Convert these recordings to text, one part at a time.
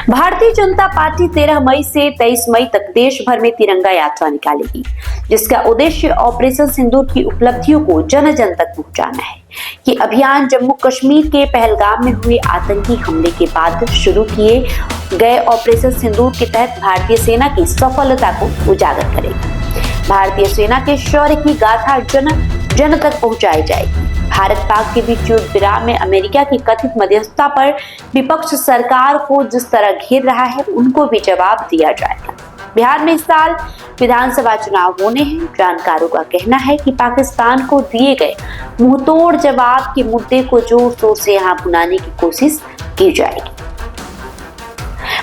Bharatiya Janata party 13 मई से 23 मई तक देश भर में तिरंगा यात्रा निकालेगी, जिसका उद्देश्य ऑपरेशन सिंदूर की उपलब्धियों को जन जन तक पहुंचाना है। ये अभियान जम्मू कश्मीर के पहलगाम में हुए आतंकी हमले के बाद शुरू किए गए ऑपरेशन सिंदूर के तहत भारतीय सेना की सफलता को उजागर करेगा। भारतीय सेना के शौर्य की गाथा जन जन तक पहुंचाई जाएगी। भारत पाक के बीच युद्ध विराम में अमेरिका की कथित मध्यस्थता पर विपक्ष सरकार को जिस तरह घेर रहा है, उनको भी जवाब दिया जाएगा। बिहार में इस साल विधानसभा चुनाव होने हैं। जानकारों का कहना है कि पाकिस्तान को दिए गए मुंहतोड़ जवाब के मुद्दे को जोर शोर से यहाँ भुनाने की कोशिश की जाएगी।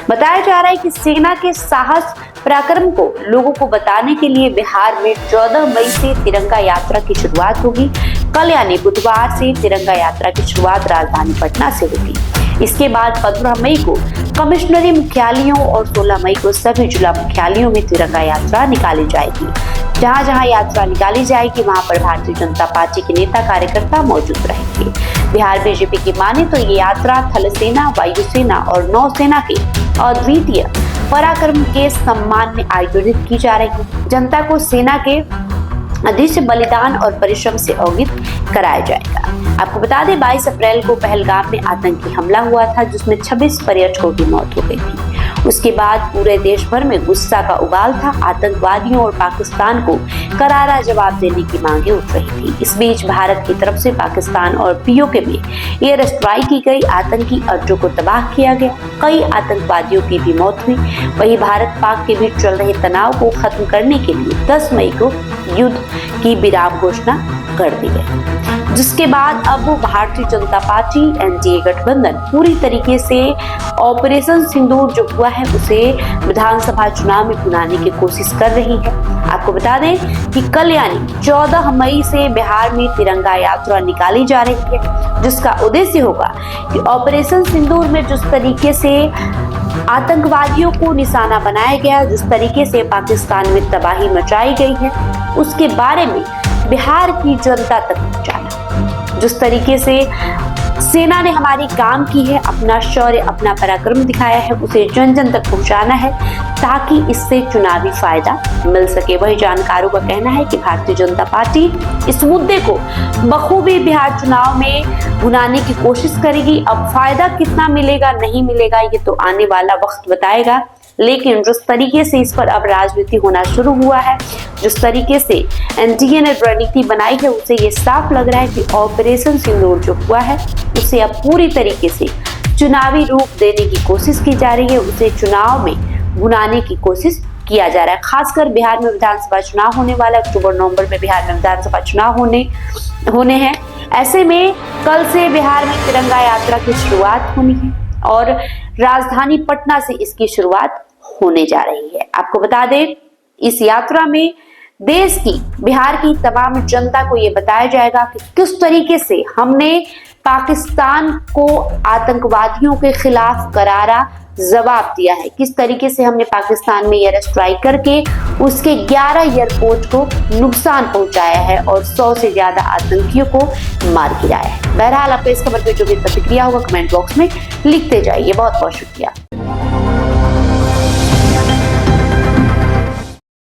बताया जा रहा है कि सेना के साहस पराक्रम को लोगों को बताने के लिए बिहार में 14 मई से तिरंगा यात्रा की शुरुआत होगी। कल यानी बुधवार से तिरंगा यात्रा की शुरुआत राजधानी पटना से होगी। इसके बाद 15 मई को कमिश्नरी मुख्यालयों और 16 मई को सभी जिला मुख्यालयों में तिरंगा यात्रा निकाली जाएगी। जहां जहां यात्रा निकाली जाएगी, वहां पर भारतीय जनता पार्टी के नेता कार्यकर्ता मौजूद रहेंगे। बिहार बीजेपी की माने तो ये यात्रा थल सेना, वायुसेना और नौसेना के अद्वितीय पराक्रम के सम्मान में आयोजित की जा रही है। जनता को सेना के अदृश्य बलिदान और परिश्रम से अवगत कराया जाएगा। आपको बता दें, 22 अप्रैल को पहलगाम में आतंकी हमला हुआ था, जिसमें 26 पर्यटकों की मौत हो गई थी। उसके बाद पूरे देश भर में गुस्सा का उबाल था। आतंकवादियों और पाकिस्तान को करारा जवाब देने की मांगे उठ रही थी। इस बीच भारत की तरफ से पाकिस्तान और पीओके में एयर स्ट्राइक की गई, आतंकी अड्डों को तबाह किया गया, कई आतंकवादियों की भी मौत हुई। वहीं भारत पाक के बीच चल रहे तनाव को खत्म करने के लिए 10 मई को युद्ध की विराम घोषणा कर दी गई, जिसके बाद अब भारतीय जनता पार्टी एनडीए गठबंधन पूरी तरीके से ऑपरेशन सिंदूर जो हुआ है उसे विधानसभा चुनाव में भुनाने की कोशिश कर रही है। आपको बता दें कि कल यानी 14 मई से बिहार में तिरंगा यात्रा निकाली जा रही है, जिसका उद्देश्य होगा कि ऑपरेशन सिंदूर में जिस तरीके से आतंकवादियों को निशाना बनाया गया, जिस तरीके से पाकिस्तान में तबाही मचाई गई है, उसके बारे में बिहार की जनता तक पहुंचाना। जिस तरीके से सेना ने हमारी काम की है, अपना शौर्य, अपना पराक्रम दिखाया है, उसे जन जन तक पहुंचाना है ताकि इससे चुनावी फायदा मिल सके। वही जानकारों का कहना है कि भारतीय जनता पार्टी इस मुद्दे को बखूबी बिहार चुनाव में भुनाने की कोशिश करेगी। अब फायदा कितना मिलेगा, नहीं मिलेगा, ये तो आने वाला वक्त बताएगा। लेकिन जिस तरीके से इस पर अब राजनीति होना शुरू हुआ है, जिस तरीके से एनडीए ने रणनीति बनाई है, उससे ये साफ लग रहा है कि ऑपरेशन सिंदूर जो हुआ है उसे अब पूरी तरीके से चुनावी रूप देने की कोशिश की जा रही है, उसे चुनाव में भुनाने की कोशिश किया जा रहा है। खासकर बिहार में विधानसभा चुनाव होने वाला है। अक्टूबर नवंबर में बिहार में विधानसभा चुनाव होने हैं। ऐसे में कल से बिहार में तिरंगा यात्रा की शुरुआत होनी है और राजधानी पटना से इसकी शुरुआत होने जा रही है। आपको बता दें, इस यात्रा में देश की, बिहार की तमाम जनता को ये बताया जाएगा कि किस तरीके से हमने पाकिस्तान को आतंकवादियों के खिलाफ करारा जवाब दिया है, किस तरीके से हमने पाकिस्तान में एयर स्ट्राइक करके उसके 11 एयरपोर्ट को नुकसान पहुंचाया है और 100 से ज्यादा आतंकियों को मार गिराया है। बहरहाल, आपको इस खबर पर जो भी प्रतिक्रिया होगा कमेंट बॉक्स में लिखते जाइए। बहुत बहुत शुक्रिया।